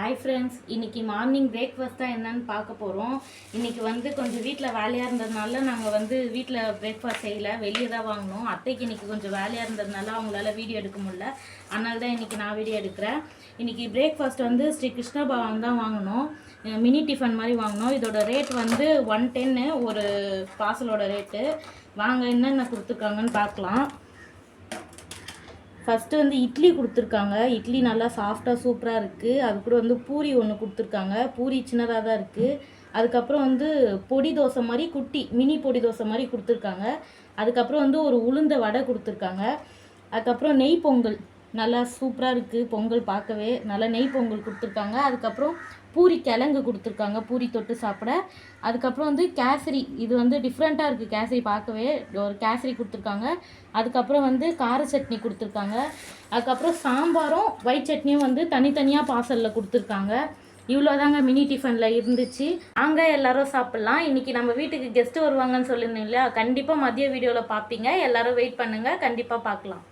Hi friends, இன்றைக்கி morning breakfast தான் என்னன்னு பார்க்க போகிறோம். இன்றைக்கி கொஞ்சம் வீட்டில் வேலையாக இருந்ததுனால நாங்கள் வீட்டில் பிரேக்ஃபாஸ்ட் செய்யலை, வெளியே தான் வாங்கினோம். அத்தைக்கு இன்றைக்கி கொஞ்சம் வேலையாக இருந்ததுனால அவங்களால வீடியோ எடுக்க முடியல. அதனால தான் இன்றைக்கி நான் வீடியோ எடுக்கிறேன். இன்றைக்கி பிரேக்ஃபாஸ்ட் ஸ்ரீ கிருஷ்ண பவன் தான் வாங்கினோம். மினி டிஃபன் மாதிரி வாங்கினோம். இதோட ரேட் 110 ஒரு பார்சலோட ரேட்டு. வாங்க என்னென்ன கொடுத்துருக்காங்கன்னு பார்க்கலாம். ஃபஸ்ட்டு இட்லி கொடுத்துருக்காங்க. இட்லி நல்லா சாஃப்டாக சூப்பராக இருக்குது. அது கூட பூரி ஒன்று கொடுத்துருக்காங்க. பூரி சின்னதாக தான் இருக்குது. அதுக்கப்புறம் பொடி தோசை மாதிரி குட்டி மினி பொடி தோசை மாதிரி கொடுத்துருக்காங்க. அதுக்கப்புறம் ஒரு உளுந்த வடை கொடுத்துருக்காங்க. அதுக்கப்புறம் நெய் பொங்கல் நல்லா சூப்பராக இருக்குது. பொங்கல் பார்க்கவே நல்லா நெய் பொங்கல் கொடுத்துருக்காங்க. அதுக்கப்புறம் பூரி கிழங்கு கொடுத்துருக்காங்க, பூரி தொட்டு சாப்பிட. அதுக்கப்புறம் கேசரி, இது டிஃப்ரெண்ட்டாக இருக்குது. கேசரி பார்க்கவே ஒரு கேசரி கொடுத்துருக்காங்க. அதுக்கப்புறம் கார சட்னி கொடுத்துருக்காங்க. அதுக்கப்புறம் சாம்பாரும் ஒயிட் சட்னியும் தனித்தனியாக பார்சலில் கொடுத்துருக்காங்க. இவ்வளோதாங்க மினி டிஃபனில் இருந்துச்சு. அங்கே எல்லோரும் சாப்பிட்லாம். இன்றைக்கி நம்ம வீட்டுக்கு கெஸ்ட்டு வருவாங்கன்னு சொல்லியிருந்தோம் இல்லையா, கண்டிப்பாக மதிய வீடியோவில் பார்ப்பீங்க. எல்லோரும் வெயிட் பண்ணுங்கள், கண்டிப்பாக பார்க்கலாம்.